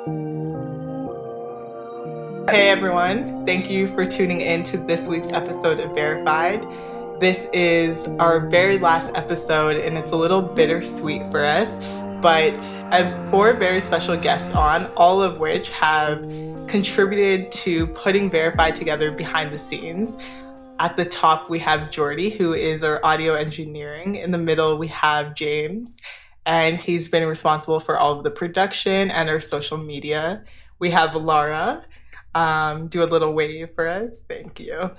Hey everyone, thank you for tuning in to this week's episode of Verified. This is our very last episode and it's a little bittersweet for us, but I have 4 very special guests on, all of which have contributed to putting Verified together behind the scenes. At the top, we have Jordy, who is our audio engineering. In the middle, we have James, and he's been responsible for all of the production and our social media. We have Laura. Do a little wave for us. Thank you.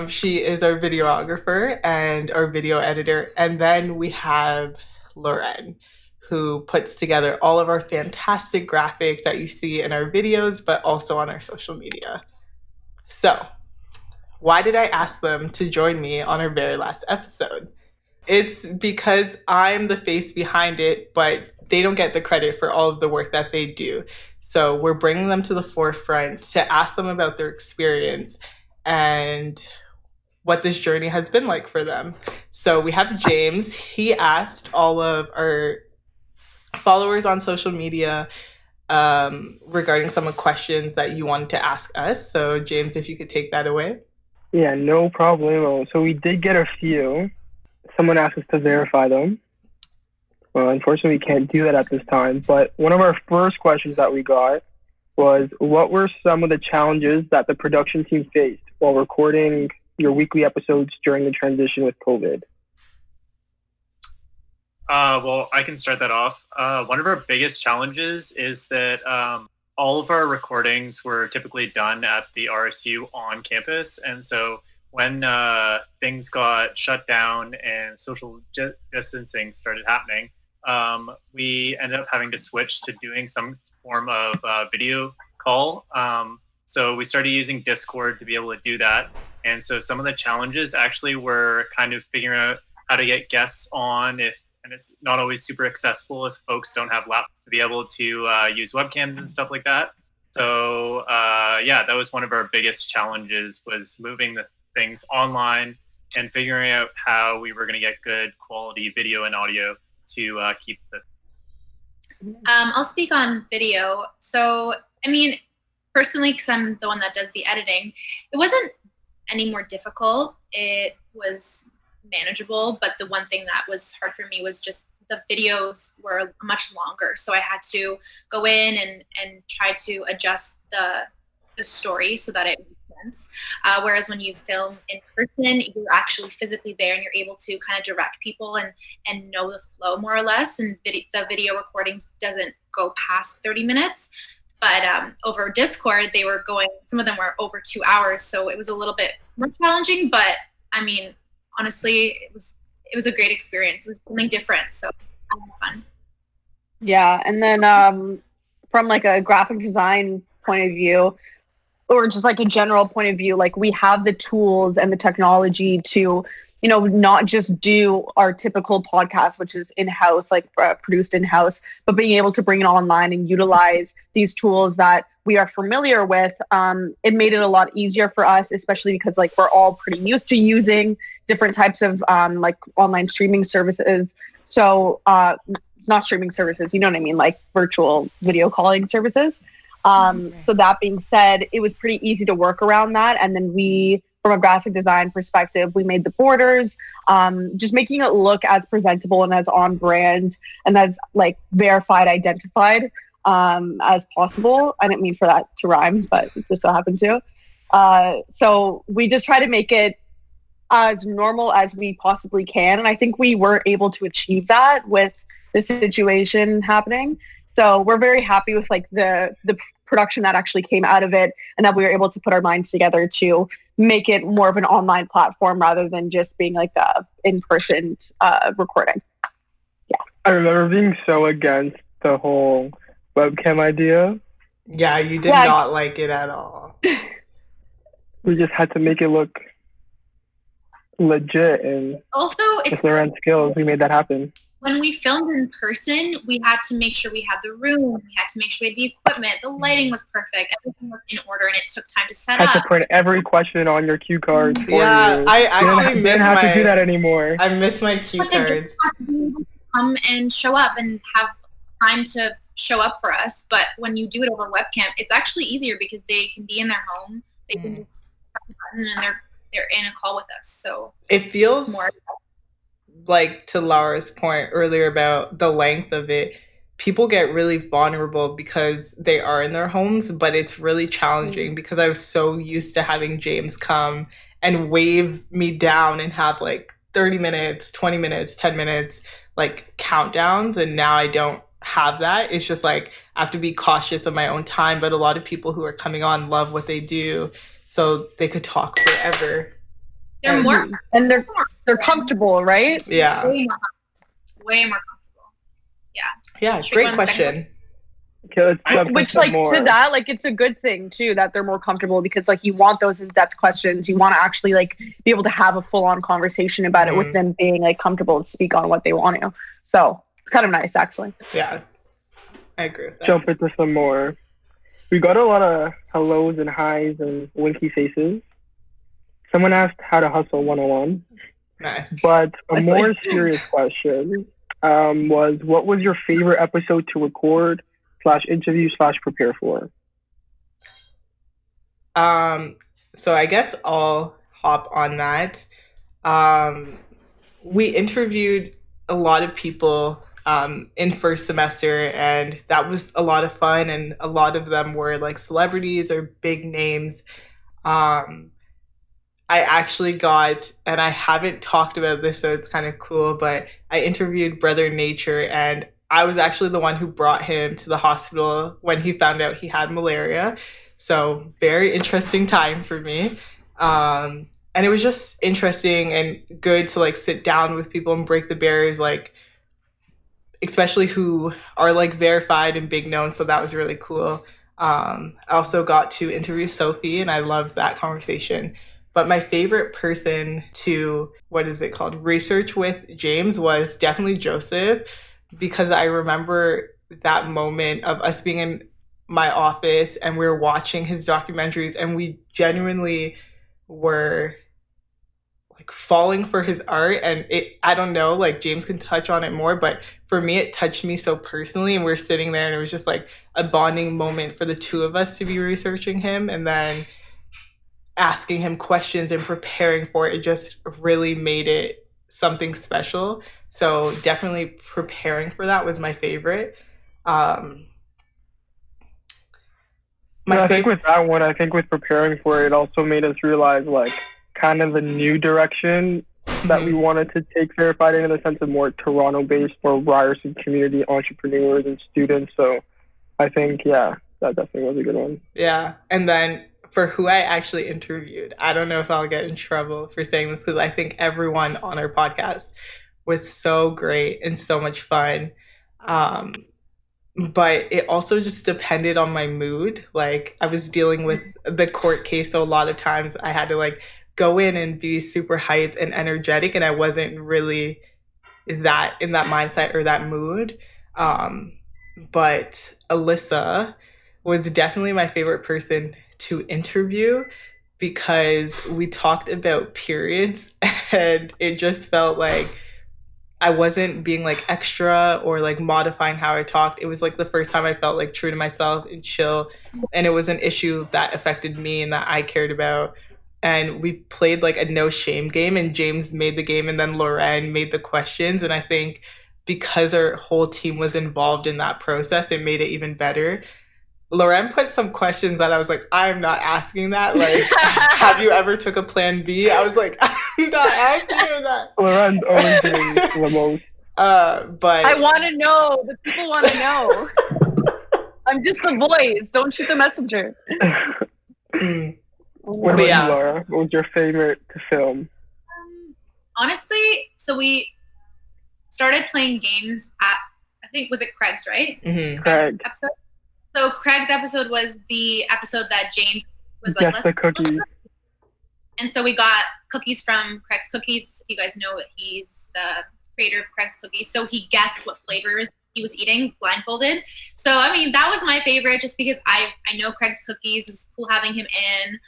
She is our videographer and our video editor. And then we have Lauren, who puts together all of our fantastic graphics that you see in our videos, but also on our social media. So, why did I ask them to join me on our very last episode? It's because I'm the face behind it, but they don't get the credit for all of the work that they do. So we're bringing them to the forefront to ask them about their experience and what this journey has been like for them. So we have James. He asked all of our followers on social media regarding some of the questions that you wanted to ask us. So James, if you could take that away. Yeah, no problem. So we did get a few. Someone asked us to verify them. Well, unfortunately, we can't do that at this time. But one of our first questions that we got was, what were some of the challenges that the production team faced while recording your weekly episodes during the transition with COVID? Well, I can start that off. One of our biggest challenges is that all of our recordings were typically done at the RSU on campus. And so when things got shut down and social distancing started happening, we ended up having to switch to doing some form of video call. So we started using Discord to be able to do that. And so some of the challenges actually were kind of figuring out how to get guests on and it's not always super accessible if folks don't have laptops to be able to use webcams and stuff like that. So yeah, that was one of our biggest challenges, was moving the things online and figuring out how we were going to get good quality video and audio to keep the. I'll speak on video. So, I mean, personally, because I'm the one that does the editing, it wasn't any more difficult. It was manageable, but the one thing that was hard for me was just the videos were much longer, so I had to go in and try to adjust the story so that it made sense. Whereas when you film in person, you're actually physically there and you're able to kind of direct people and know the flow more or less. And the video recordings doesn't go past 30 minutes. But over Discord, some of them were over 2 hours, so it was a little bit more challenging. But I mean, honestly, it was a great experience. It was something different, so fun. Yeah, and then from like a graphic design point of view, or just like a general point of view, like we have the tools and the technology to, not just do our typical podcast, which is in-house, like produced in-house, but being able to bring it online and utilize these tools that we are familiar with. It made it a lot easier for us, especially because like we're all pretty used to using different types of like online streaming services. So not streaming services, you know what I mean? Like virtual video calling services. So that being said, it was pretty easy to work around that. And then we, from a graphic design perspective, we made the borders, just making it look as presentable and as on brand and as like verified, identified as possible. I didn't mean for that to rhyme, but it just so happened to. So we just try to make it as normal as we possibly can. And I think we were able to achieve that with the situation happening. So we're very happy with like the production that actually came out of it, and that we were able to put our minds together to make it more of an online platform rather than just being like a in-person recording. Yeah. I remember being so against the whole webcam idea. Yeah, you did not like it at all. We just had to make it look legit, and also with Lauren's skills, we made that happen. When we filmed in person, we had to make sure we had the room, we had to make sure we had the equipment, the lighting was perfect, everything was in order, and it took time to set up. Had to print every question on your cue cards for Yeah, you. I actually didn't have to do that anymore. I miss my cue cards. Come and show up and have time to show up for us. But when you do it over webcam, it's actually easier because they can be in their home. They can just press a button and they're in a call with us. So it feels it's more like, to Laura's point earlier about the length of it, people get really vulnerable because they are in their homes, but it's really challenging because I was so used to having James come and wave me down and have like 30 minutes, 20 minutes, 10 minutes, like countdowns. And now I don't have that. It's just like I have to be cautious of my own time. But a lot of people who are coming on love what they do, so they could talk forever. they're more And they're comfortable, right? Yeah. way more comfortable. Yeah, Should we great go on the second question. Okay, let's jump Which, into like, more. to that, like, it's a good thing too that they're more comfortable, because like you want those in-depth questions. You want to actually like be able to have a full-on conversation about it with them being like comfortable to speak on what they want to. So it's kind of nice, actually. Yeah, I agree with that. Jump into some more. We got a lot of hellos and highs and winky faces. Someone asked how to hustle 101, Nice. but a Nice. more serious question was, what was your favorite episode to record / interview / prepare for? So I guess I'll hop on that. We interviewed a lot of people in first semester, and that was a lot of fun, and a lot of them were like celebrities or big names. I actually got, and I haven't talked about this, so it's kind of cool, but I interviewed Brother Nature, and I was actually the one who brought him to the hospital when he found out he had malaria. So very interesting time for me. And it was just interesting and good to like sit down with people and break the barriers, like especially who are like verified and big known. So that was really cool. I also got to interview Sophie, and I loved that conversation. But my favorite person to, research with James was definitely Joseph, because I remember that moment of us being in my office and we were watching his documentaries, and we genuinely were like falling for his art. And I don't know, like James can touch on it more, but for me, it touched me so personally, and we're sitting there and it was just like a bonding moment for the two of us to be researching him and then asking him questions and preparing for it. It just really made it something special. So definitely preparing for that was my favorite. I think with that one, I think with preparing for it also made us realize like kind of a new direction that we wanted to take Verified in the sense of more Toronto-based, more Ryerson community entrepreneurs and students. So I think, yeah, that definitely was a good one. Yeah. And then for who I actually interviewed, I don't know if I'll get in trouble for saying this, because I think everyone on our podcast was so great and so much fun. But it also just depended on my mood. Like I was dealing with the court case, so a lot of times I had to like go in and be super hyped and energetic, and I wasn't really that in that mindset or that mood. But Alyssa was definitely my favorite person to interview, because we talked about periods and it just felt like I wasn't being like extra or like modifying how I talked. It was like the first time I felt like true to myself and chill, and it was an issue that affected me and that I cared about. And we played like a no shame game, and James made the game and then Lauren made the questions. And I think because our whole team was involved in that process, it made it even better. Lauren put some questions that I was like, I'm not asking that. Like, have you ever took a plan B? I was like, I'm not asking you that. Lauren's always doing the most. But I want to know. The people want to know. I'm just the voice. Don't shoot the messenger. What about you, Laura? What was your favorite to film? Honestly, so we started playing games at, I think, was it Craig's, right? Mm-hmm. Craig. Episode? So Craig's episode was the episode that James was like, Guess the cookies. And so we got cookies from Craig's Cookies. If you guys know that he's the creator of Craig's Cookies. So he guessed what flavors he was eating blindfolded. So, I mean, that was my favorite just because I know Craig's Cookies. It was cool having him in.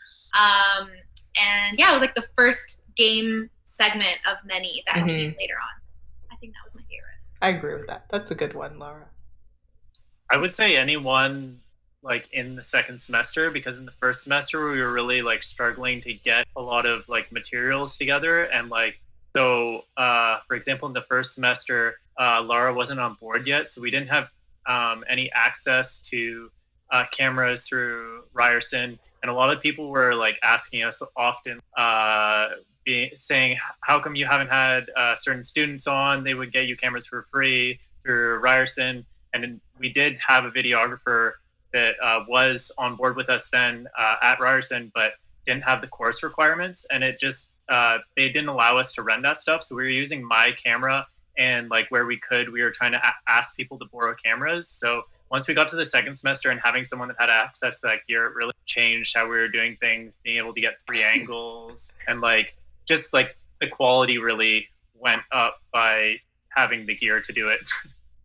And yeah, it was like the first game segment of many that came later on. I think that was my favorite. I agree with that. That's a good one, Laura. I would say anyone like in the second semester, because in the first semester we were really like struggling to get a lot of like materials together, and like so for example in the first semester Laura wasn't on board yet, so we didn't have any access to cameras through Ryerson, and a lot of people were like asking us often saying, how come you haven't had certain students on? They would get you cameras for free through Ryerson. And we did have a videographer that was on board with us then at Ryerson, but didn't have the course requirements. And it just, they didn't allow us to rent that stuff. So we were using my camera, and like where we could, we were trying to ask people to borrow cameras. So once we got to the second semester and having someone that had access to that gear, it really changed how we were doing things, being able to get free angles, and like just like the quality really went up by having the gear to do it.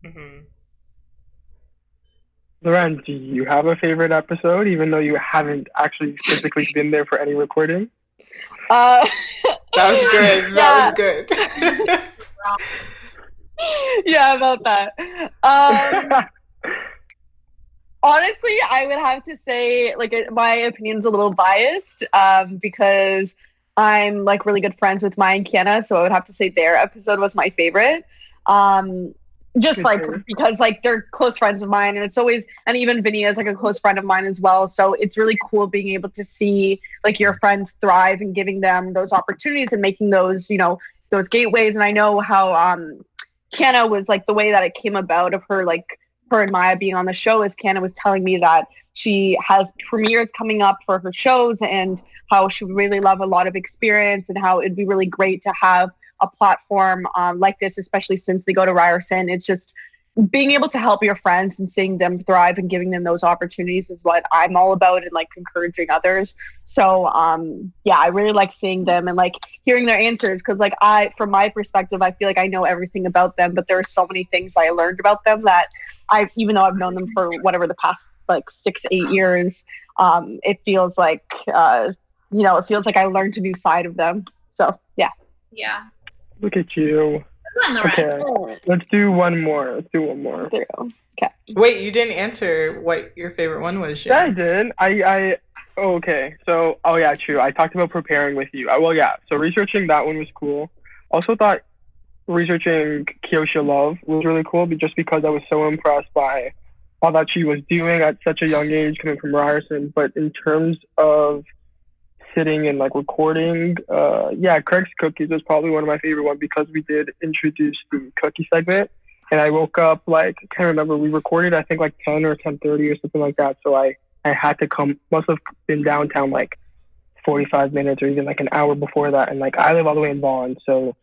Mm-hmm. Loren, do you have a favorite episode, even though you haven't actually physically been there for any recording? That was good. That was good. Yeah, about that. Honestly, I would have to say, like, my opinion's a little biased because I'm like really good friends with Maya and Kiana, so I would have to say their episode was my favorite. Just like because like they're close friends of mine, and it's always, and even Vinny is like a close friend of mine as well. So it's really cool being able to see like your friends thrive and giving them those opportunities and making those, you know, those gateways. And I know how Kiana was like the way that it came about of her, like her and Maya being on the show, is Kiana was telling me that she has premieres coming up for her shows and how she would really love a lot of experience, and how it'd be really great to have a platform like this, especially since they go to Ryerson. It's just being able to help your friends and seeing them thrive and giving them those opportunities is what I'm all about, and like encouraging others. So yeah, I really like seeing them and like hearing their answers, because like from my perspective, I feel like I know everything about them, but there are so many things I learned about them that even though I've known them for whatever the past like 6-8 years, it feels like you know, it feels like I learned a new side of them. So yeah. Look at you. Okay, let's do one more. Okay. Wait, you didn't answer what your favorite one was, James. Yeah, I did. Okay. So, oh yeah, true. I talked about preparing with you. Well, yeah. So researching that one was cool. Also thought researching Kyosha Love was really cool, just because I was so impressed by all that she was doing at such a young age, coming from Ryerson. But in terms of sitting and like recording, yeah, Craig's Cookies was probably one of my favorite ones, because we did introduce the cookie segment, and I woke up like, I can't remember, we recorded I think like 10 or 10:30 or something like that, so I had to come, must have been downtown like 45 minutes or even like an hour before that, and like I live all the way in Vaughan, so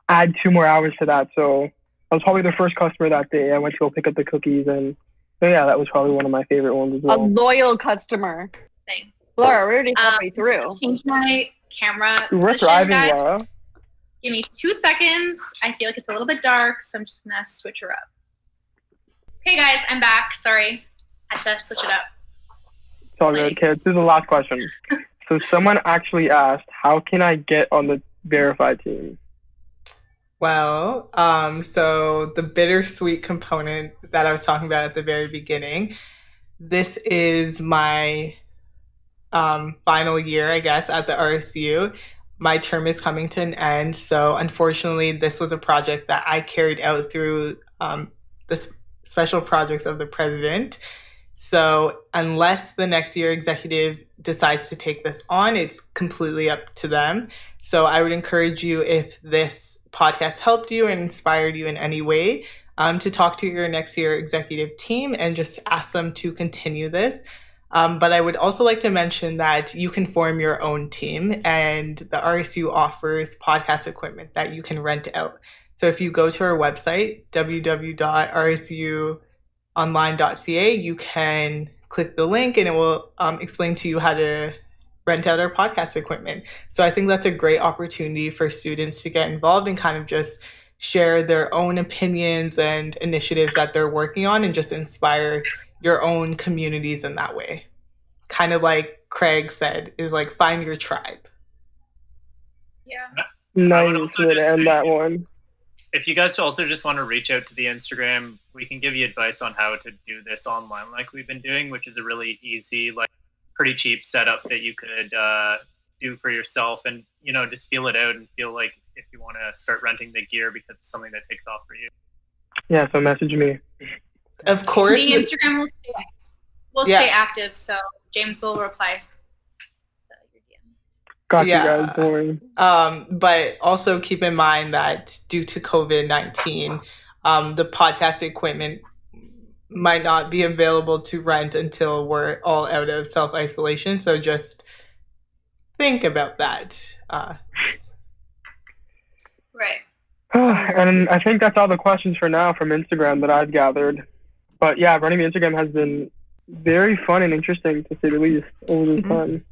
add 2 more hours to that. So I was probably the first customer that day. I went to go pick up the cookies, and so yeah, that was probably one of my favorite ones as well. A loyal customer. Thanks. Laura, we're already halfway through. Change my camera We're position, thriving, guys. Laura. Give me 2 seconds. I feel like it's a little bit dark, so I'm just gonna switch her up. Okay, guys, I'm back. Sorry, had to switch it up. It's all good. Okay, let's do the last question. So someone actually asked, how can I get on the Verify team? Well, so the bittersweet component that I was talking about at the very beginning, this is my final year, I guess, at the RSU. My term is coming to an end, so unfortunately, this was a project that I carried out through the special projects of the president. So unless the next year executive decides to take this on, it's completely up to them. So I would encourage you, if this podcast helped you and inspired you in any way, to talk to your next year executive team and just ask them to continue this. But I would also like to mention that you can form your own team, and the RSU offers podcast equipment that you can rent out. So if you go to our website, www.rsunline.ca, you can click the link and it will explain to you how to rent out our podcast equipment. So I think that's a great opportunity for students to get involved and kind of just share their own opinions and initiatives that they're working on, and just inspire your own communities in that way. Kind of like Craig said, is like find your tribe. Yeah. Nice way to end that one. if you guys also just want to reach out to the Instagram, we can give you advice on how to do this online like we've been doing, which is a really easy, like pretty cheap setup that you could do for yourself and, you know, just feel it out and feel like if you want to start renting the gear because it's something that takes off for you. Yeah, so message me. Of course. The Instagram will stay active, so James will reply. Got you guys, don't worry. But also keep in mind that due to COVID-19, the podcast equipment might not be available to rent until we're all out of self-isolation. So just think about that. Right. And I think that's all the questions for now from Instagram that I've gathered. But yeah, running the Instagram has been very fun and interesting, to say the least, over this time.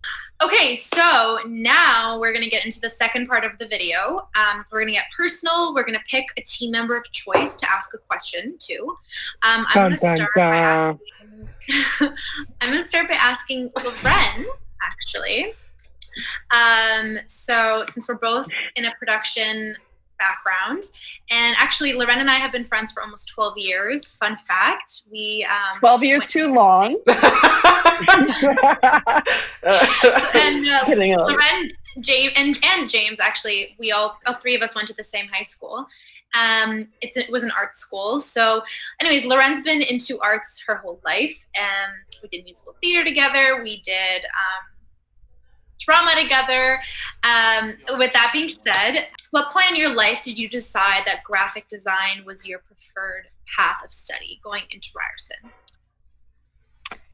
Okay, so now we're going to get into the second part of the video. We're going to get personal. We're going to pick a team member of choice to ask a question to. I'm going to start by asking Loren, actually. So since we're both in a production background, and actually Loren and I have been friends for almost 12 years. Fun fact, we 12 years too long. And Loren, James, and James, actually, we all three of us went to the same high school. It was an art school. So anyways, Loren's been into arts her whole life. We did musical theater together. We did drama together. With that being said, what point in your life did you decide that graphic design was your preferred path of study going into Ryerson?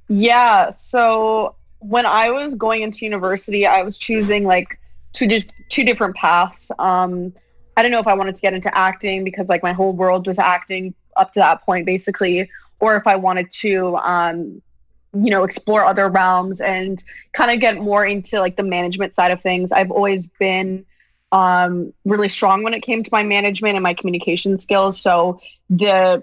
Yeah, so when I was going into university, I was choosing like two different paths. I didn't know if I wanted to get into acting because like my whole world was acting up to that point basically, or if I wanted to explore other realms and kind of get more into like the management side of things. I've always been really strong when it came to my management and my communication skills. So the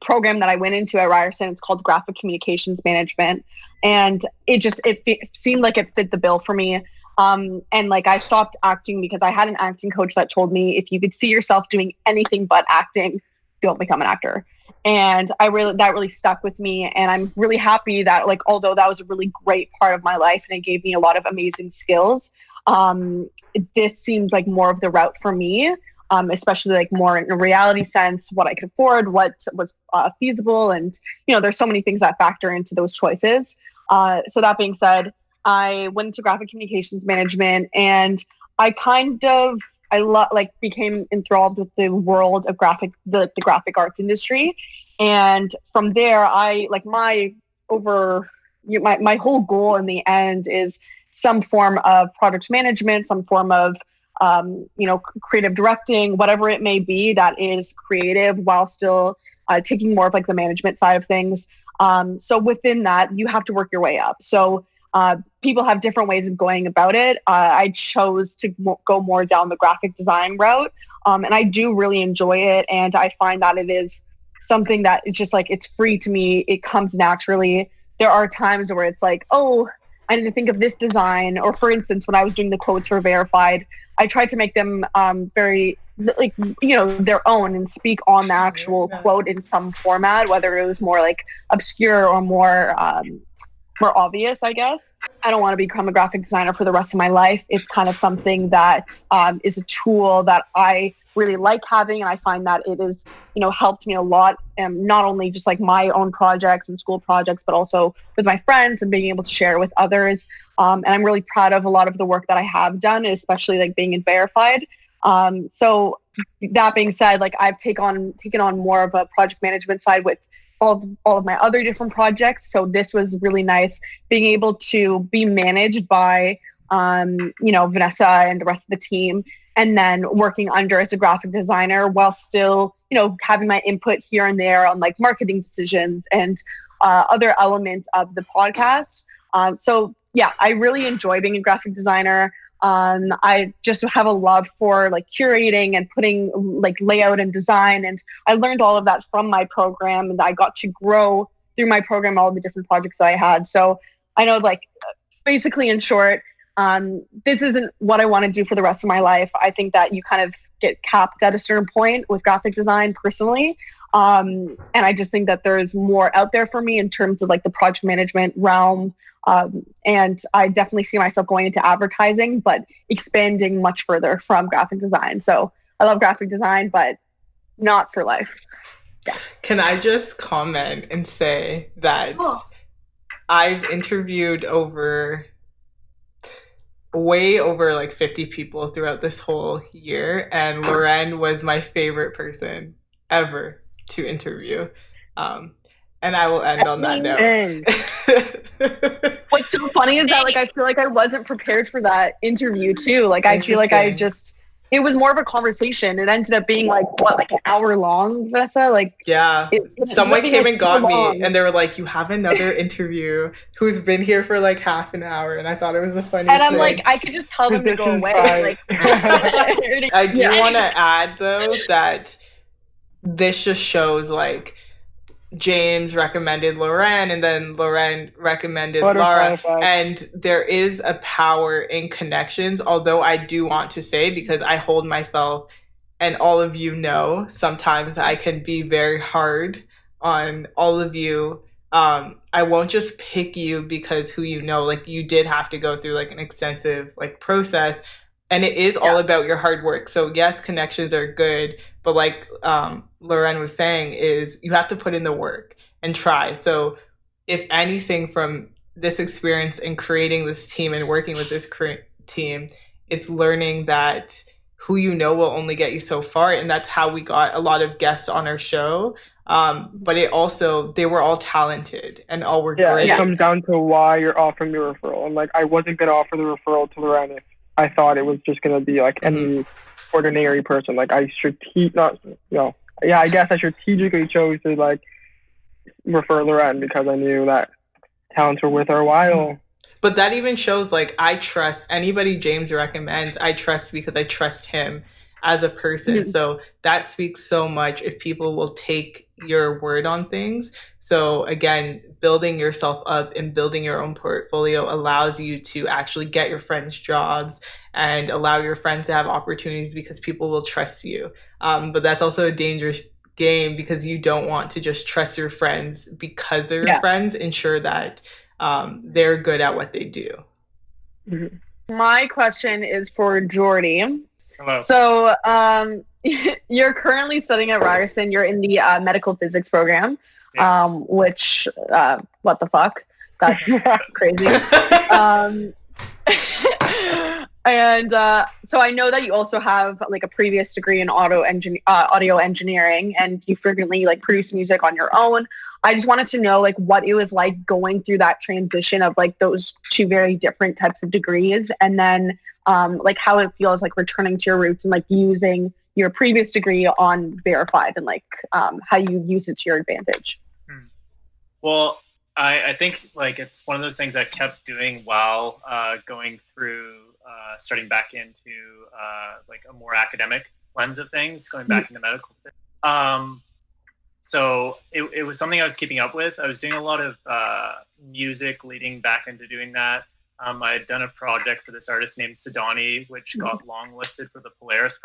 program that I went into at Ryerson, it's called Graphic Communications Management, and it seemed like it fit the bill for me. And like I stopped acting because I had an acting coach that told me if you could see yourself doing anything but acting, don't become an actor. And that really stuck with me. And I'm really happy that like, although that was a really great part of my life and it gave me a lot of amazing skills, this seems like more of the route for me, especially like more in a reality sense, what I could afford, what was feasible. And, there's so many things that factor into those choices. So that being said, I went into graphic communications management and I became enthralled with the world of the graphic arts industry. And from there, my whole goal in the end is some form of project management, some form of, creative directing, whatever it may be that is creative while still taking more of like the management side of things. So within that, you have to work your way up. So people have different ways of going about it. I chose to go more down the graphic design route. And I do really enjoy it. And I find that it is something that it's just like, it's free to me. It comes naturally. There are times where it's like, oh, I need to think of this design. Or for instance, when I was doing the quotes for Verified, I tried to make them very, their own and speak on the actual quote in some format, whether it was more like obscure or more obvious, I guess. I don't want to become a graphic designer for the rest of my life. It's kind of something that is a tool that I really like having, and I find that it is, helped me a lot, not only just like my own projects and school projects, but also with my friends and being able to share with others. And I'm really proud of a lot of the work that I have done, especially like being in Verified. So that being said, like I've taken on more of a project management side with all of my other different projects. So this was really nice being able to be managed by, Vanessa and the rest of the team, and then working under as a graphic designer while still, having my input here and there on like marketing decisions and other elements of the podcast. So yeah, I really enjoy being a graphic designer. I just have a love for like curating and putting like layout and design. And I learned all of that from my program, and I got to grow through my program, all the different projects that I had. So I know like basically in short, this isn't what I want to do for the rest of my life. I think that you kind of get capped at a certain point with graphic design personally. And I just think that there's more out there for me in terms of like the project management realm. And I definitely see myself going into advertising, but expanding much further from graphic design. So I love graphic design, but not for life. Yeah. Can I just comment and say that I've interviewed way over like 50 people throughout this whole year, and Loren was my favorite person ever to interview. And I will end on that note. What's so funny is that like I feel like I wasn't prepared for that interview too. Like I feel like it was more of a conversation. It ended up being like an hour long, Vesa? Like yeah. Someone came and got me and they were like, you have another interview who's been here for like half an hour, and I thought it was the funniest And I'm thing. like, I could just tell them to go away. Like, I do want to add though that this just shows like James recommended Loren, and then Loren recommended Lara, and there is a power in connections. Although I do want to say, because I hold myself, and all of you know, sometimes I can be very hard on all of you. I won't just pick you because who you know. Like, you did have to go through like an extensive like process, and it is all about your hard work. So yes, connections are good, but like Loren was saying, is you have to put in the work and try. So if anything from this experience in creating this team and working with this team, it's learning that who you know will only get you so far. And that's how we got a lot of guests on our show. But it also, they were all talented and all were great. It comes down to why you're offering the referral. And like, I wasn't going to offer the referral to Loren if I thought it was just going to be like any ordinary person. Like I guess I strategically chose to like refer Loren because I knew that talents were worth our while. But that even shows like I trust anybody James recommends. I trust because I trust him as a person. So that speaks so much if people will take your word on things. So again, building yourself up and building your own portfolio allows you to actually get your friends jobs and allow your friends to have opportunities because people will trust you. But that's also a dangerous game because you don't want to just trust your friends because they're your friends. Ensure that they're good at what they do. My question is for Jordy. Hello. So you're currently studying at Ryerson. You're in the medical physics program, which, what the fuck? That's crazy. And so I know that you also have like a previous degree in audio engineering, and you frequently like produce music on your own. I just wanted to know like what it was like going through that transition of like those two very different types of degrees, and then like how it feels like returning to your roots and like using your previous degree on Verified and like how you use it to your advantage. Well, I think like it's one of those things I kept doing while going through starting back into like a more academic lens of things, going back into medical. So it was something I was keeping up with. I was doing a lot of music leading back into doing that. I had done a project for this artist named Sidani, which got longlisted for the Polaris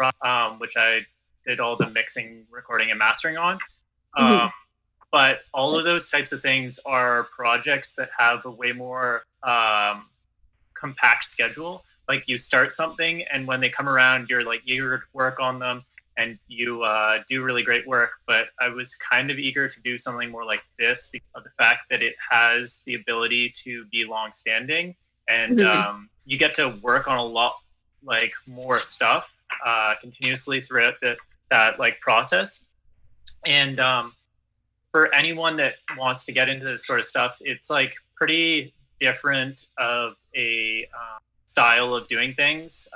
which I did all the mixing, recording, and mastering on. But all of those types of things are projects that have a way more compact schedule. Like you start something, and when they come around, you're like eager to work on them, and you do really great work. But I was kind of eager to do something more like this because of the fact that it has the ability to be long-standing, and you get to work on a lot like more stuff continuously throughout that like process. And for anyone that wants to get into this sort of stuff, it's like pretty different of a style of doing things.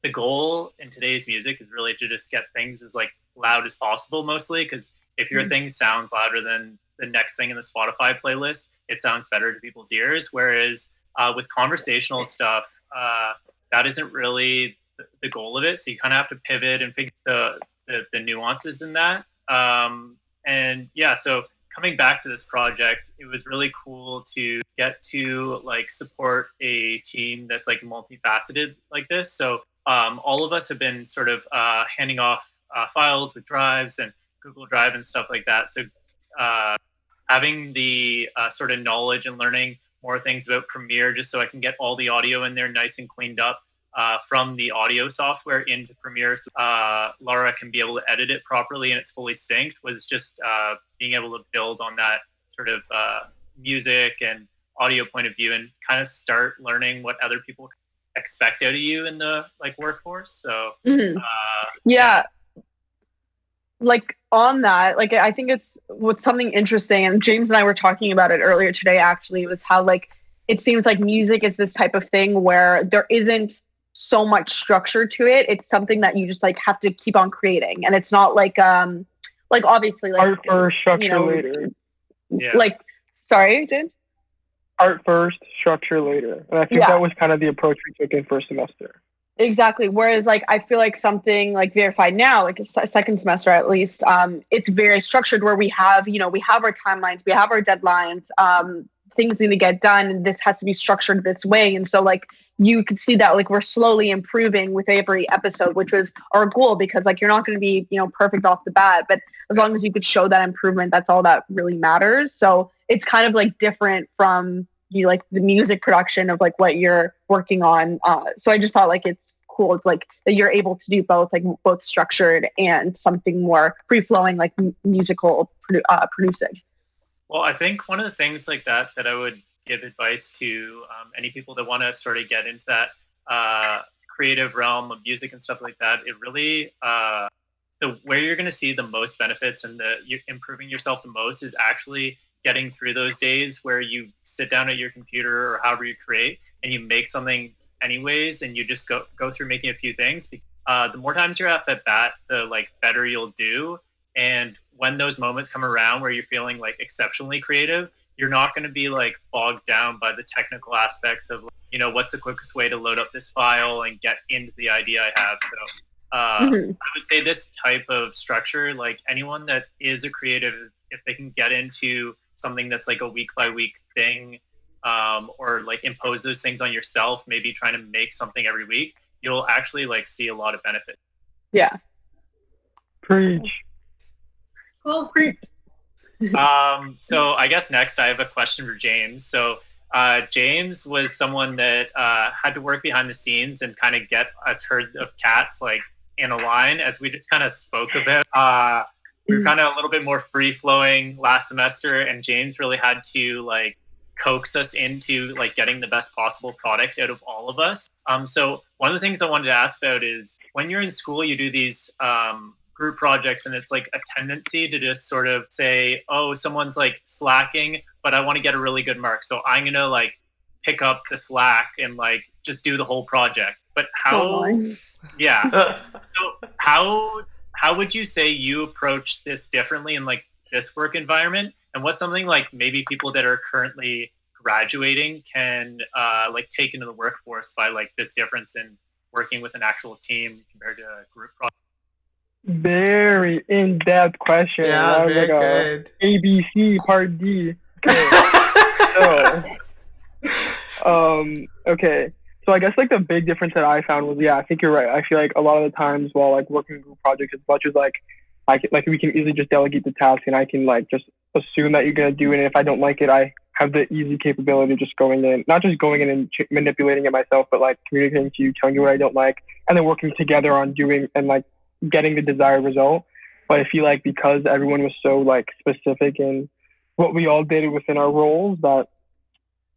The goal in today's music is really to just get things as like loud as possible, mostly because if your thing sounds louder than the next thing in the Spotify playlist, it sounds better to people's ears. Whereas with conversational stuff, that isn't really the goal of it. So you kind of have to pivot and figure the nuances in that. And yeah, so coming back to this project, it was really cool to get to like support a team that's like multifaceted like this. So all of us have been sort of handing off files with drives and Google Drive and stuff like that. So having the sort of knowledge and learning more things about Premiere, just so I can get all the audio in there nice and cleaned up from the audio software into Premiere. So, Laura can be able to edit it properly and it's fully synced, was just being able to build on that sort of music and audio point of view and kind of start learning what other people expect out of you in the like workforce. So yeah, like on that, like I think it's what's something interesting, and James and I were talking about it earlier today actually, was how like it seems like music is this type of thing where there isn't so much structure to it. It's something that you just like have to keep on creating, and it's not like obviously like art first, structure later. Yeah. Like, sorry, James? Art first, structure later. And I think that was kind of the approach we took in first semester. Exactly. Whereas like I feel like something like Verified now, like a second semester at least, it's very structured where we have, we have our timelines, we have our deadlines, things need to get done, and this has to be structured this way. And so like you could see that like we're slowly improving with every episode, which was our goal, because like you're not going to be, perfect off the bat, but as long as you could show that improvement, that's all that really matters. So it's kind of like different from like the music production of like what you're working on. So I just thought like it's cool. It's like that you're able to do both, like both structured and something more free-flowing, like musical producing. Well, I think one of the things like that I would give advice to any people that want to sort of get into that creative realm of music and stuff like that, it really where you're going to see the most benefits and you're improving yourself the most is actually getting through those days where you sit down at your computer or however you create and you make something anyways, and you just go through making a few things. The more times you're at that bat, the like better you'll do. And when those moments come around where you're feeling like exceptionally creative, you're not going to be like bogged down by the technical aspects of, what's the quickest way to load up this file and get into the idea I have. So I would say this type of structure, like anyone that is a creative, if they can get into something that's like a week by week thing, or like impose those things on yourself, maybe trying to make something every week, you'll actually like see a lot of benefit. Yeah. Preach. Cool. So I guess next I have a question for James. So James was someone that had to work behind the scenes and kind of get us herds of cats like in a line, as we just kind of spoke about. We were kind of a little bit more free flowing last semester, and James really had to like coax us into like getting the best possible product out of all of us. So one of the things I wanted to ask about is when you're in school, you do these group projects, and it's like a tendency to just sort of say, oh, someone's like slacking, but I want to get a really good mark, so I'm gonna like pick up the slack and like just do the whole project. But how so how would you say you approach this differently in like this work environment, and what's something like maybe people that are currently graduating can like take into the workforce by like this difference in working with an actual team compared to a group project? Very in-depth question. Yeah, very good. ABC part D. Okay. Okay. So I guess like the big difference that I found was, I think you're right. I feel like a lot of the times while like working in group projects, as much as like we can easily just delegate the task, and I can like just assume that you're gonna do it. And if I don't like it, I have the easy capability of just not just going in and manipulating it myself, but like communicating to you, telling you what I don't like, and then working together on doing and like getting the desired result. But I feel like because everyone was so like specific in what we all did within our roles, that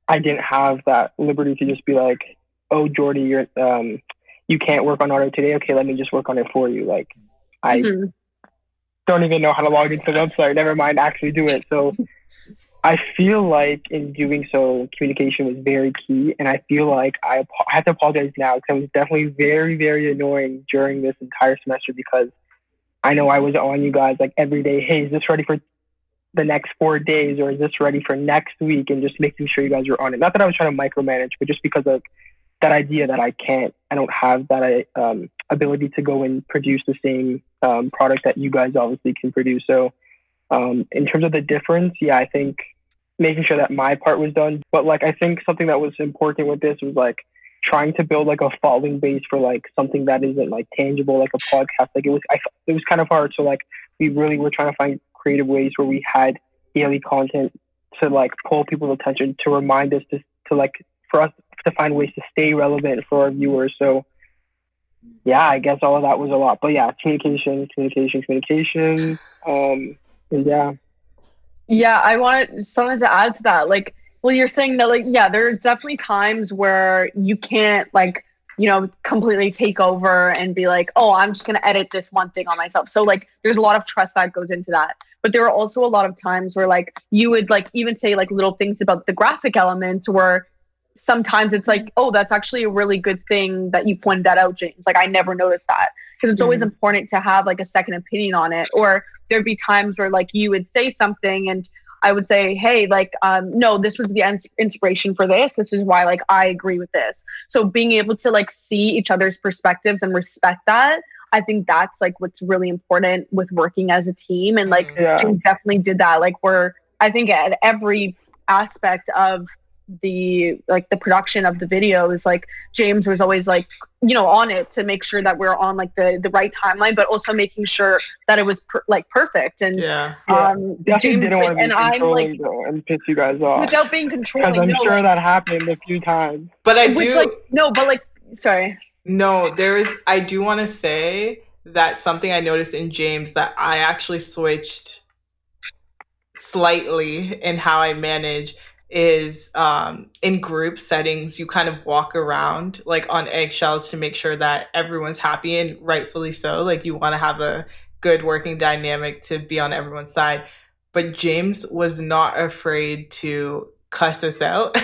I didn't have that liberty to just be like, oh, Jordy, you can't work on audio today. Okay, let me just work on it for you. Like I don't even know how to log into the website. Never mind actually do it. So I feel like in doing so, communication was very key. And I feel like I have to apologize now, because I was definitely very, very annoying during this entire semester, because I know I was on you guys like every day. Hey, is this ready for the next 4 days, or is this ready for next week? And just making sure you guys are on it. Not that I was trying to micromanage, but just because of that idea that I don't have that ability to go and produce the same product that you guys obviously can produce. So in terms of the difference, I think making sure that my part was done. But like I think something that was important with this was like trying to build like a following base for like something that isn't like tangible, like a podcast. Like it was kind of hard. So like we really were trying to find creative ways where we had daily content to like pull people's attention, to remind us to like for us to find ways to stay relevant for our viewers. So yeah, I guess all of that was a lot. But yeah, communication. And yeah. Yeah, I wanted something to add to that. Like, well, you're saying that, like, yeah, there are definitely times where you can't, like, you know, completely take over and be like, oh, I'm just going to edit this one thing on myself. So, like, there's a lot of trust that goes into that. But there are also a lot of times where, like, you would, like, even say, like, little things about the graphic elements where sometimes it's like, oh, that's actually a really good thing that you pointed that out, James. Like, I never noticed that. Because it's always important to have, like, a second opinion on it. Or there'd be times where, like, you would say something and I would say, hey, like, no, this was the inspiration for this. This is why, like, I agree with this. So being able to, like, see each other's perspectives and respect that, I think that's, like, what's really important with working as a team. And, like, James definitely did that. Like, I think at every aspect of the production of the videos, like, James was always, like, you know, on it to make sure that we're on, like, the right timeline, but also making sure that it was perfect. And James, didn't want to be controlling, though, and piss you guys off without being controlling. Because I'm sure that happened a few times. But I do want to say that something I noticed in James that I actually switched slightly in how I manage is in group settings, you kind of walk around like on eggshells to make sure that everyone's happy, and rightfully so. Like, you want to have a good working dynamic to be on everyone's side. But James was not afraid to cuss us out.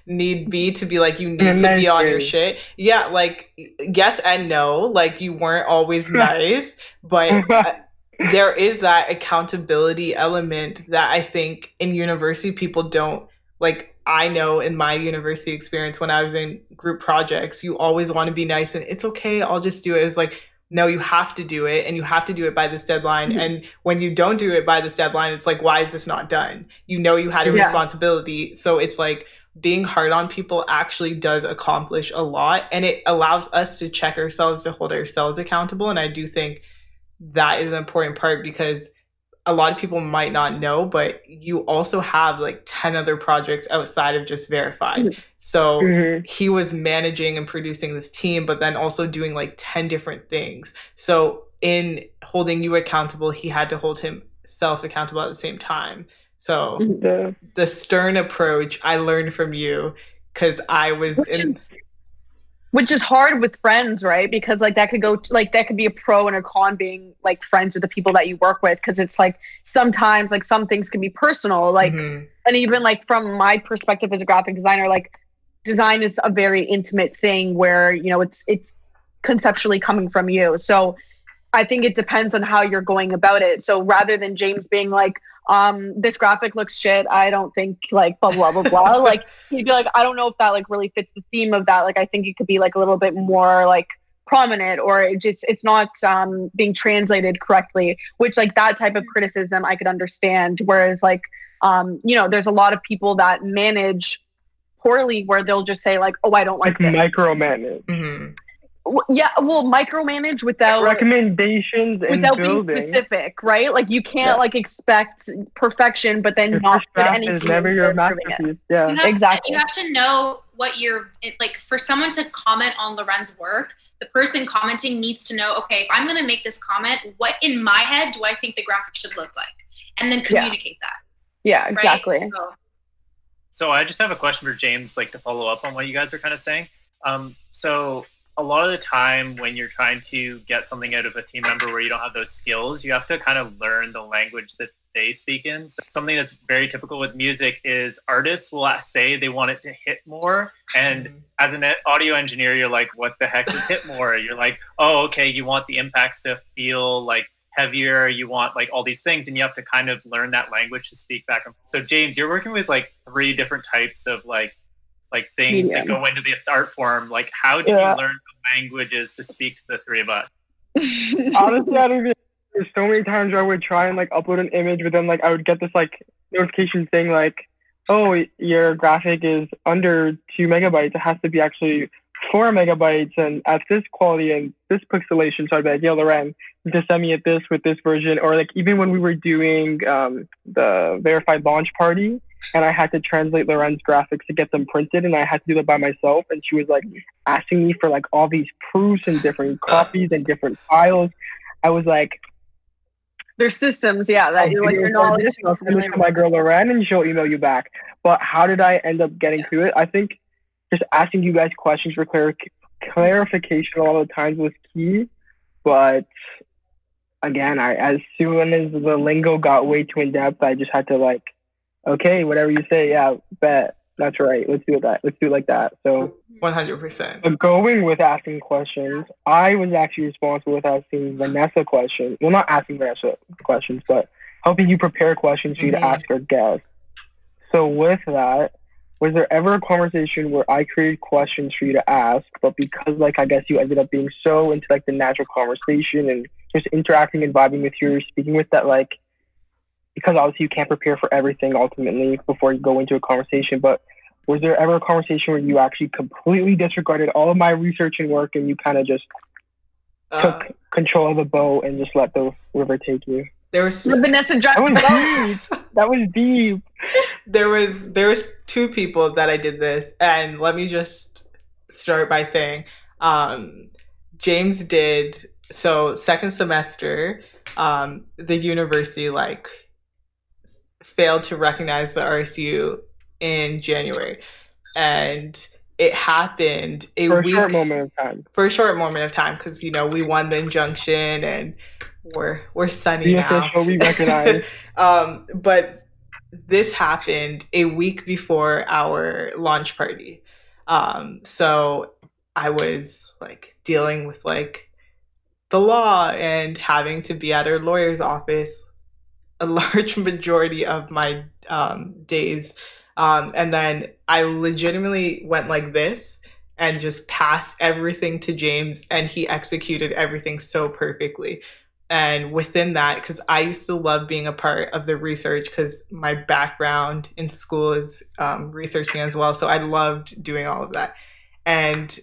Need be to be like, you need to be on your shit. Yeah, like, yes and no. Like, you weren't always nice, but there is that accountability element that I think in university people don't. Like, I know in my university experience when I was in group projects, you always want to be nice and it's okay, I'll just do it. It's like, no, you have to do it, and you have to do it by this deadline. And when you don't do it by this deadline, it's like, why is this not done? You know, you had a responsibility. So it's like, being hard on people actually does accomplish a lot, and it allows us to check ourselves, to hold ourselves accountable. And I do think that is an important part, because a lot of people might not know, but you also have like 10 other projects outside of just Verified. So he was managing and producing this team, but then also doing like 10 different things. So in holding you accountable, he had to hold himself accountable at the same time. So the stern approach I learned from you, because I was which is hard with friends, right? Because like that could be a pro and a con being like friends with the people that you work with, because it's like sometimes like some things can be personal, like and even like from my perspective as a graphic designer, like design is a very intimate thing where, you know, it's conceptually coming from you. So I think it depends on how you're going about it. So rather than James being like, this graphic looks shit, I don't think like blah blah blah blah like he'd be like, I don't know if that like really fits the theme of that, like I think it could be like a little bit more like prominent, or it's not being translated correctly, which like that type of criticism I could understand. Whereas like you know, there's a lot of people that manage poorly where they'll just say like, oh, I don't like this. Micromanage. Yeah, well, micromanage without recommendations and without being specific, right? Like you can't like expect perfection, but then not put anything. Is never your masterpiece. Yeah, exactly. You have to know what you're like. For someone to comment on Loren's work, the person commenting needs to know, okay, if I'm going to make this comment, what in my head do I think the graphic should look like, and then communicate that. Yeah, exactly. Right? So I just have a question for James, like to follow up on what you guys are kind of saying. So a lot of the time when you're trying to get something out of a team member where you don't have those skills, you have to kind of learn the language that they speak in. So something that's very typical with music is artists will say they want it to hit more. And as an audio engineer, you're like, what the heck is hit more? You're like, oh, okay, you want the impacts to feel like heavier. You want like all these things, and you have to kind of learn that language to speak back. So James, you're working with like 3 different types of like things that go into this art form. Like, how did you learn the languages to speak to the 3 of us? Honestly, I don't even. There's so many times where I would try and like upload an image, but then like I would get this like notification saying like, oh, your graphic is under 2 megabytes. It has to be actually 4 megabytes and at this quality and this pixelation. So I'd be like, yo, Loren, just send me at this with this version. Or like even when we were doing the verified launch party and I had to translate Loren's graphics to get them printed and I had to do that by myself. And she was like asking me for like all these proofs and different copies and different files. I was like, There's systems, yeah, that you're like your knowledge. I'll send it to my girl Loren and she'll email you back. But how did I end up getting to it? I think just asking you guys questions for clarification all the times was key. But again, as soon as the lingo got way too in depth, I just had to like, okay, whatever you say, yeah, bet. That's right. Let's do it like that. So 100%. But going with asking questions, I was actually responsible with asking Vanessa questions. Well, not asking Vanessa questions, but helping you prepare questions for you to ask our guests. So with that, was there ever a conversation where I created questions for you to ask, but because like I guess you ended up being so into like the natural conversation and just interacting and vibing with who you're speaking with that like, because obviously you can't prepare for everything ultimately before you go into a conversation, but was there ever a conversation where you actually completely disregarded all of my research and work and you kind of just took control of the boat and just let the river take you? Vanessa driving That was deep. There was two people that I did this, and let me just start by saying James did. So second semester, the university like failed to recognize the RSU in January, and it happened for a short moment of time because we won the injunction and we're sunny now. We recognize. But this happened a week before our launch party, so I was like dealing with like the law and having to be at our lawyer's office a large majority of my days. And then I legitimately went like this and just passed everything to James, and he executed everything so perfectly. And within that, because I used to love being a part of the research because my background in school is researching as well. So I loved doing all of that. And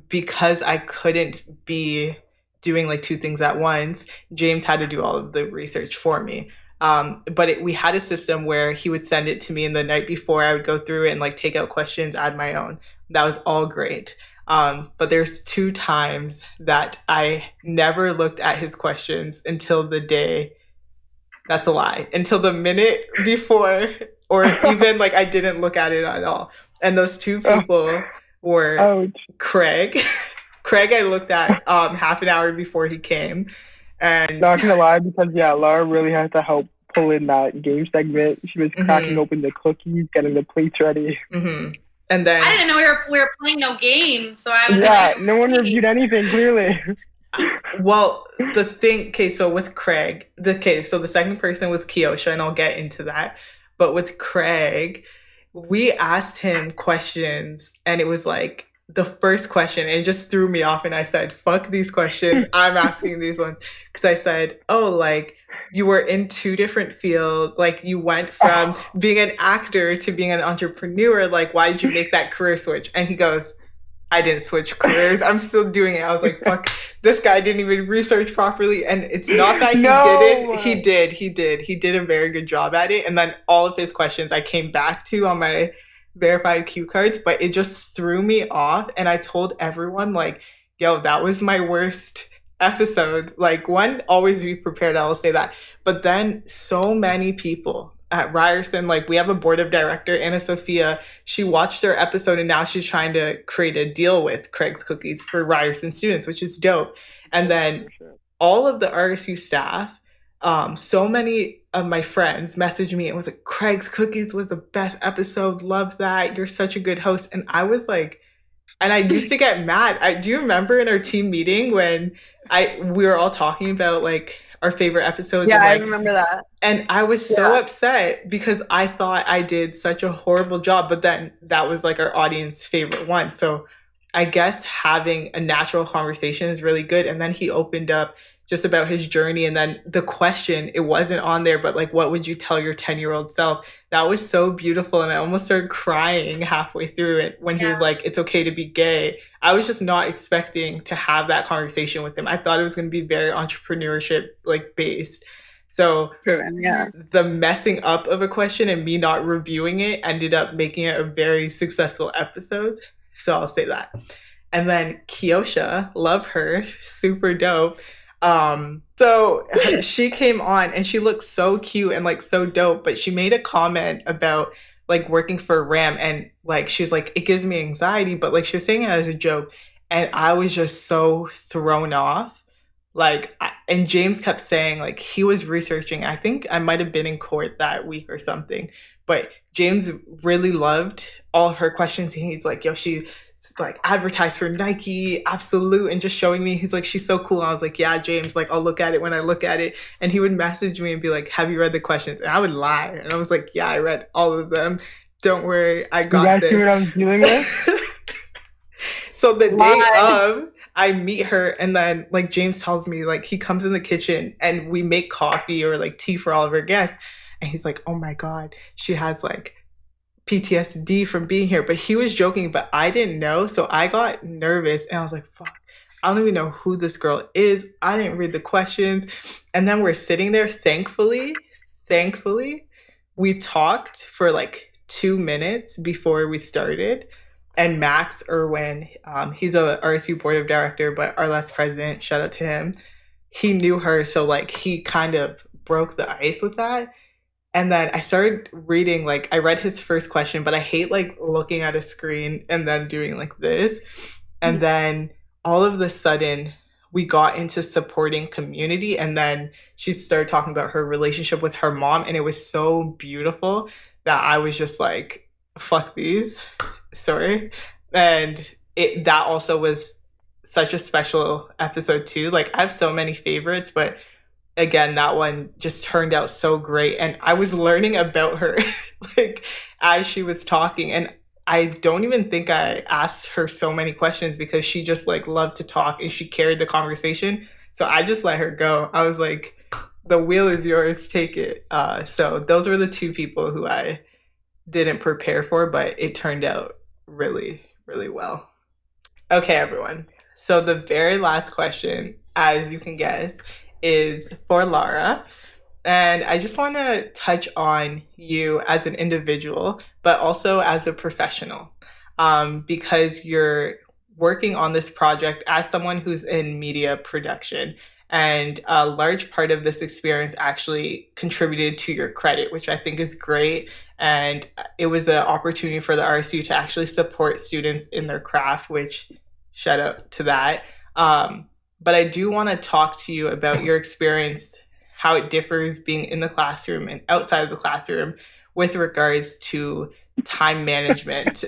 because I couldn't be doing like two things at once, James had to do all of the research for me. But we had a system where he would send it to me, and the night before I would go through it and like take out questions, add my own. That was all great. But there's 2 times that I never looked at his questions until the day. That's a lie. Until the minute before, or even like I didn't look at it at all. And those 2 people were Craig. Craig I looked at half an hour before he came. And not gonna lie, because Laura really had to help pull in that game segment. She was cracking open the cookies, getting the plates ready. And then I didn't know we were playing no game, so I was like, no one reviewed anything clearly. Well, the thing, so with Craig, so the second person was Kiosha, and I'll get into that. But with Craig, we asked him questions, and it was like the first question, and it just threw me off, and I said, fuck these questions, I'm asking these ones. Because I said, like, you were in 2 different fields, like you went from being an actor to being an entrepreneur, like why did you make that career switch? And he goes, I didn't switch careers, I'm still doing it. I was like, fuck, this guy didn't even research properly. And it's not that he didn't, he did a very good job at it. And then all of his questions I came back to on my verified cue cards, but it just threw me off. And I told everyone like, yo, that was my worst episode. Like, one, always be prepared, I will say that. But then so many people at Ryerson, like we have a board of director, Anna Sophia, she watched our episode and now she's trying to create a deal with Craig's Cookies for Ryerson students, which is dope. And then all of the RSU staff, so many of my friends messaged me and was like, Craig's Cookies was the best episode, love that, you're such a good host. And I was like, and I used to get mad. Do you remember in our team meeting when we were all talking about like our favorite episodes? Yeah, like, I remember that. And I was so upset because I thought I did such a horrible job, but then that was like our audience favorite one. So I guess having a natural conversation is really good. And then he opened up just about his journey. And then the question, it wasn't on there, but like, what would you tell your 10-year-old self? That was so beautiful. And I almost started crying halfway through it when he was like, it's okay to be gay. I was just not expecting to have that conversation with him. I thought it was going to be very entrepreneurship like based. So the messing up of a question and me not reviewing it ended up making it a very successful episode. So I'll say that. And then Kiosha, love her, super dope. So she came on and she looked so cute and like so dope, but she made a comment about like working for RAM, and like she's like, it gives me anxiety, but like she was saying it as a joke, and I was just so thrown off. Like, and James kept saying like he was researching. I think I might have been in court that week or something, but James really loved all of her questions, and he's like, yo, she like advertised for Nike, Absolute, and just showing me, he's like, she's so cool. And I was like, yeah, James, like I'll look at it when I look at it. And he would message me and be like, have you read the questions? And I would lie, and I was like, yeah, I read all of them, don't worry, I got this. You guys see what I was dealing with? So the day of, I meet her, and then like James tells me, like he comes in the kitchen and we make coffee or like tea for all of our guests, and he's like, oh my god, she has like PTSD from being here. But he was joking, but I didn't know, so I got nervous and I was like, fuck, I don't even know who this girl is. I didn't read the questions. And then we're sitting there, thankfully we talked for like 2 minutes before we started. And Max Irwin, he's a RSU board of director, but our last president, shout out to him, he knew her, so like he kind of broke the ice with that. And then I started reading, like I read his first question, but I hate like looking at a screen and then doing like this. And then all of a sudden we got into supporting community, and then she started talking about her relationship with her mom, and it was so beautiful that I was just like, fuck these. Sorry. And that also was such a special episode too. Like I have so many favorites, but again, that one just turned out so great. And I was learning about her like as she was talking, and I don't even think I asked her so many questions because she just like loved to talk and she carried the conversation. So I just let her go. I was like, the wheel is yours, take it. So those were the two people who I didn't prepare for, but it turned out really, really well. Okay, everyone. So the very last question, as you can guess, is for Lara. And I just want to touch on you as an individual, but also as a professional, because you're working on this project as someone who's in media production. And a large part of this experience actually contributed to your credit, which I think is great. And it was an opportunity for the RSU to actually support students in their craft, which shout out to that. But I do want to talk to you about your experience, how it differs being in the classroom and outside of the classroom with regards to time management.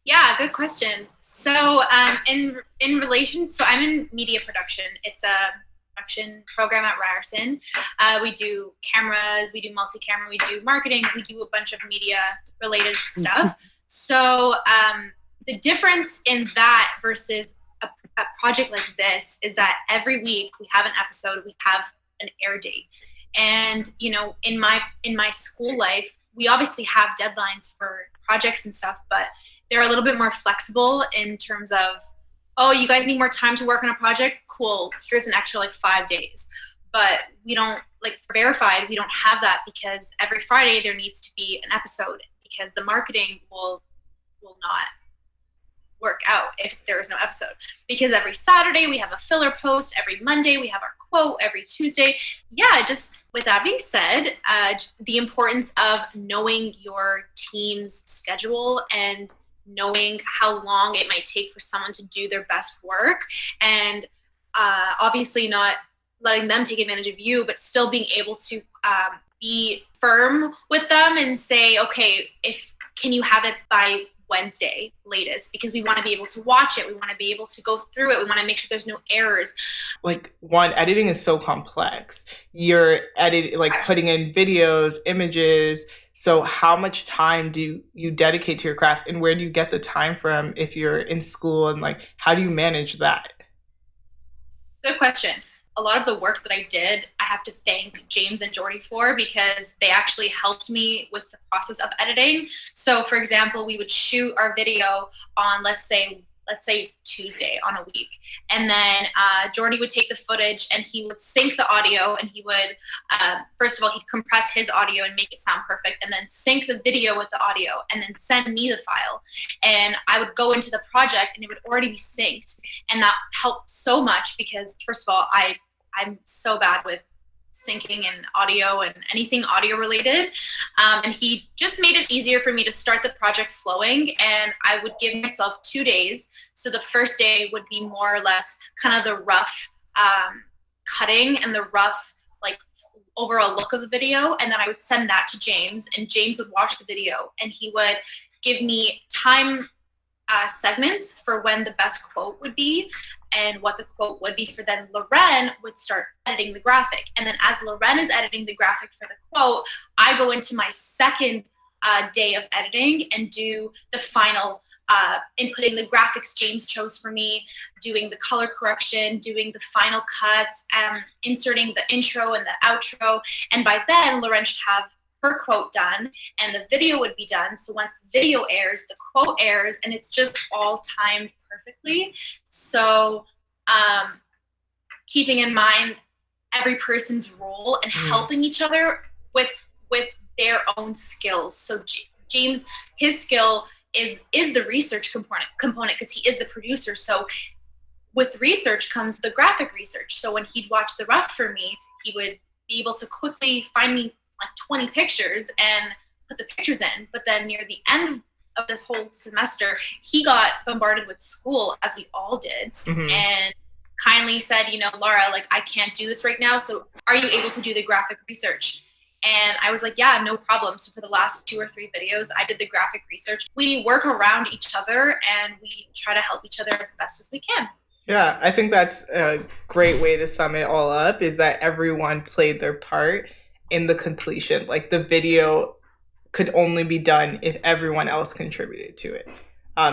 Yeah, good question. So in relation, so I'm in media production. It's a production program at Ryerson. We do cameras, we do multi-camera, we do marketing, we do a bunch of media related stuff. So the difference in that versus a project like this is that every week we have an episode, we have an air date. And you know, in my school life, we obviously have deadlines for projects and stuff, but they're a little bit more flexible in terms of, oh, you guys need more time to work on a project? Cool, here's an extra like 5 days. But we don't, like for Verified, we don't have that because every Friday there needs to be an episode because the marketing will not work out if there is no episode. Because every Saturday we have a filler post, every Monday we have our quote, every Tuesday. Yeah, just with that being said, the importance of knowing your team's schedule and knowing how long it might take for someone to do their best work, and obviously not letting them take advantage of you, but still being able to be firm with them and say, okay, can you have it by Wednesday latest, because we want to be able to watch it, we want to be able to go through it, we want to make sure there's no errors. Like, one, editing is so complex. You're putting in videos, images. So how much time do you dedicate to your craft, and where do you get the time from if you're in school, and like how do you manage that? Good question. a lot of the work that I did, I have to thank James and Jordy for, because they actually helped me with the process of editing. So for example, we would shoot our video on, let's say Tuesday on a week. And then Jordy would take the footage and he would sync the audio, and he would, first of all, he'd compress his audio and make it sound perfect, and then sync the video with the audio, and then send me the file. And I would go into the project and it would already be synced. And that helped so much because, first of all, I'm so bad with syncing and audio and anything audio related, and he just made it easier for me to start the project flowing. And I would give myself 2 days. So the first day would be more or less kind of the rough cutting and the rough like overall look of the video, and then I would send that to James, and James would watch the video and he would give me time segments for when the best quote would be and what the quote would be for. Then Loren would start editing the graphic. And then as Loren is editing the graphic for the quote, I go into my second day of editing and do the final inputting the graphics James chose for me, doing the color correction, doing the final cuts, inserting the intro and the outro. And by then, Loren should have her quote done and the video would be done. So once the video airs, the quote airs, and it's just all timed perfectly. So keeping in mind every person's role and helping each other with their own skills. So James, his skill is the research component because he is the producer. So with research comes the graphic research. So when he'd watch the rough for me, he would be able to quickly find me like 20 pictures and put the pictures in. But then near the end of this whole semester, he got bombarded with school, as we all did, and kindly said, Laura, like, I can't do this right now, so are you able to do the graphic research? And I was like, yeah, no problem. So for the last 2 or 3 videos, I did the graphic research. We work around each other and we try to help each other as best as we can. Yeah, I think that's a great way to sum it all up, is that everyone played their part in the completion. Like, the video could only be done if everyone else contributed to it.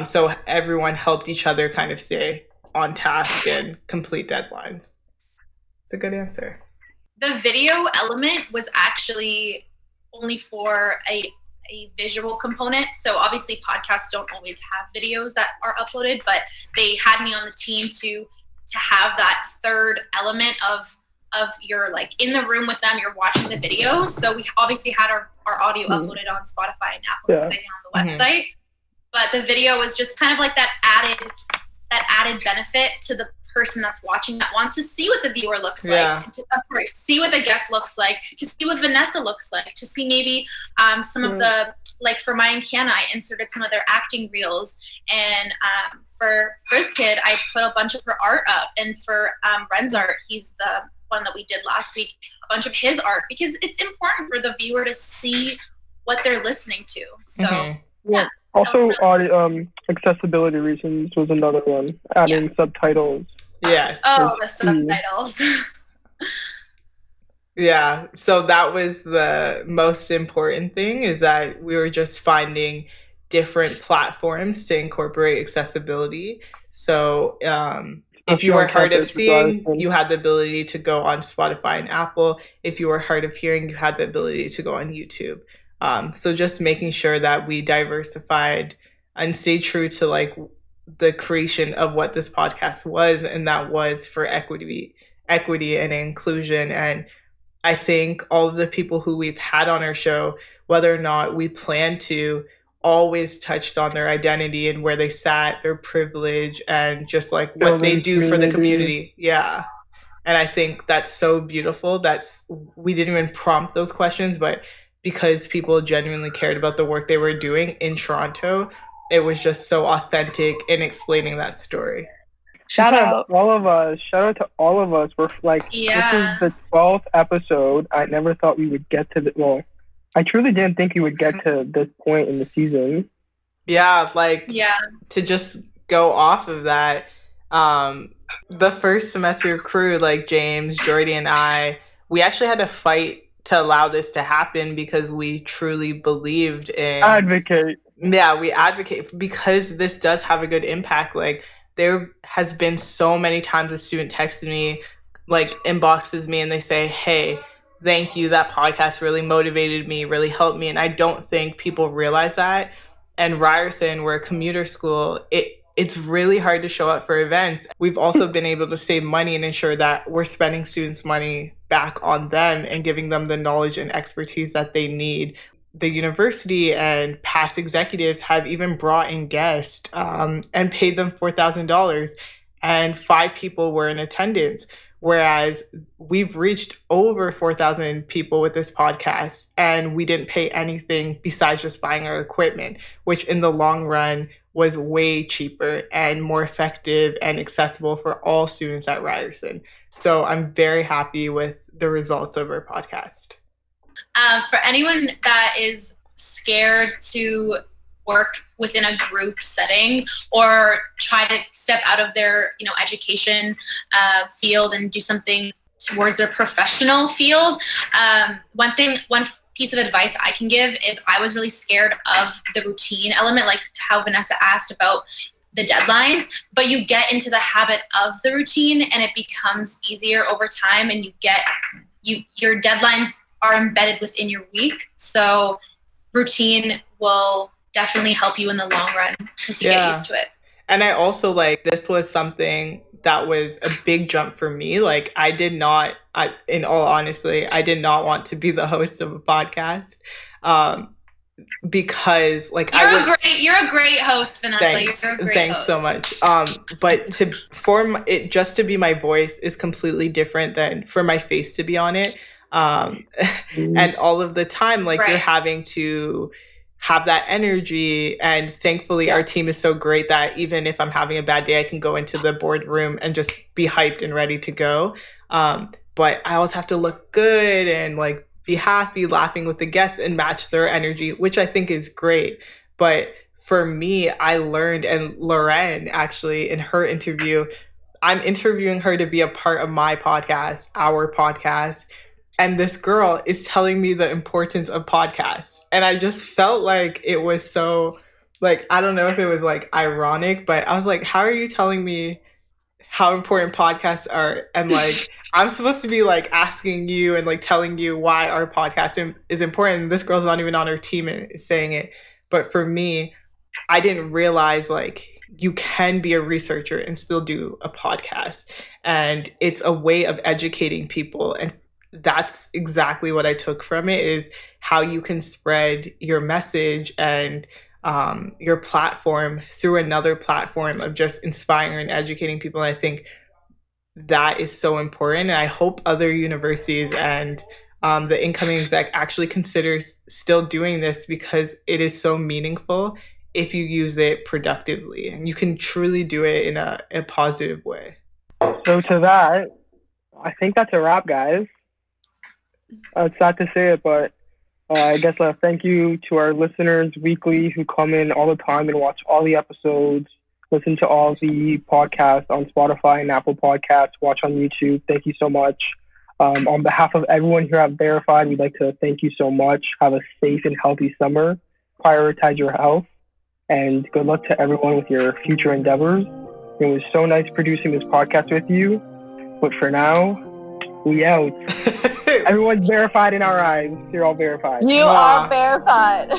So everyone helped each other kind of stay on task and complete deadlines. It's a good answer. The video element was actually only for a visual component. So obviously podcasts don't always have videos that are uploaded, but they had me on the team to have that third element of you're like in the room with them, you're watching the video. So we obviously had our audio uploaded on Spotify and Apple Music and on the website. But the video was just kind of like that added benefit to the person that's watching, that wants to see what the viewer looks like, see what the guest looks like, to see what Vanessa looks like, to see maybe some of the, like for Maya and Kiana, I inserted some of their acting reels, and for FrizzKid, I put a bunch of her art up, and for Ren's art, he's the one that we did last week, a bunch of his art, because it's important for the viewer to see what they're listening to. So yeah. Also, audio, accessibility reasons was another one. Adding subtitles. Yes. Oh, the subtitles. Yeah. So that was the most important thing, is that we were just finding different platforms to incorporate accessibility. So if you were hard of seeing, you had the ability to go on Spotify and Apple. If you were hard of hearing, you had the ability to go on YouTube. So just making sure that we diversified and stayed true to like the creation of what this podcast was, and that was for equity and inclusion. And I think all of the people who we've had on our show, whether or not we plan to, always touched on their identity and where they sat, their privilege, and just like what they do for the community. Yeah. And I think that's so beautiful. We didn't even prompt those questions, but because people genuinely cared about the work they were doing in Toronto, it was just so authentic in explaining that story. Shout out to all of us. We're like, This is the 12th episode. I never thought we would get to I truly didn't think we would get to this point in the season. Yeah, to just go off of that, the first semester crew, like James, Jordy, and I, we actually had to fight to allow this to happen because we truly believed in... Advocate. Yeah, we advocate because this does have a good impact. Like, there has been so many times a student texted me like inboxes me and they say, hey, thank you, that podcast really motivated me, really helped me. And I don't think people realize that. And Ryerson, we're a commuter school, it's really hard to show up for events. We've also been able to save money and ensure that we're spending students' money back on them and giving them the knowledge and expertise that they need. The university and past executives have even brought in guests and paid them $4,000, and 5 people were in attendance. Whereas we've reached over 4,000 people with this podcast, and we didn't pay anything besides just buying our equipment, which in the long run was way cheaper and more effective and accessible for all students at Ryerson. So I'm very happy with the results of our podcast. For anyone that is scared to work within a group setting or try to step out of their, education field and do something towards their professional field, one piece of advice I can give is I was really scared of the routine element, like how Vanessa asked about the deadlines, but you get into the habit of the routine and it becomes easier over time, and your deadlines are embedded within your week. So routine will definitely help you in the long run because you get used to it. And I also this was something that was a big jump for me. In all honesty, I did not want to be the host of a podcast because you're a great host, Vanessa. Thanks. You're a great Thanks host. so much. But to form it, just to be my voice is completely different than for my face to be on it. And all of the time, you're having to have that energy, and thankfully our team is so great that even if I'm having a bad day, I can go into the boardroom and just be hyped and ready to go. But I always have to look good and be happy, laughing with the guests and match their energy, which I think is great. But for me, I learned, and Loren actually in her interview, I'm interviewing her to be a part of my podcast, our podcast. And this girl is telling me the importance of podcasts. And I just felt like it was so, I don't know if it was ironic, but I was like, how are you telling me how important podcasts are? And I'm supposed to be asking you and telling you why our podcast is important. This girl's not even on her team and is saying it. But for me, I didn't realize you can be a researcher and still do a podcast. And it's a way of educating people. And that's exactly what I took from it, is how you can spread your message and your platform through another platform of just inspiring and educating people. And I think that is so important. And I hope other universities and the incoming exec actually considers still doing this, because it is so meaningful if you use it productively, and you can truly do it in a positive way. So to that, I think that's a wrap, guys. It's sad to say it, but I guess thank you to our listeners weekly who come in all the time and watch all the episodes, listen to all the podcasts on Spotify and Apple Podcasts, watch on YouTube. Thank you so much. On behalf of everyone here at Verified, we'd like to thank you so much. Have a safe and healthy summer. Prioritize your health. And good luck to everyone with your future endeavors. It was so nice producing this podcast with you. But for now, we out. Everyone's verified in our eyes. You're all verified. You are verified.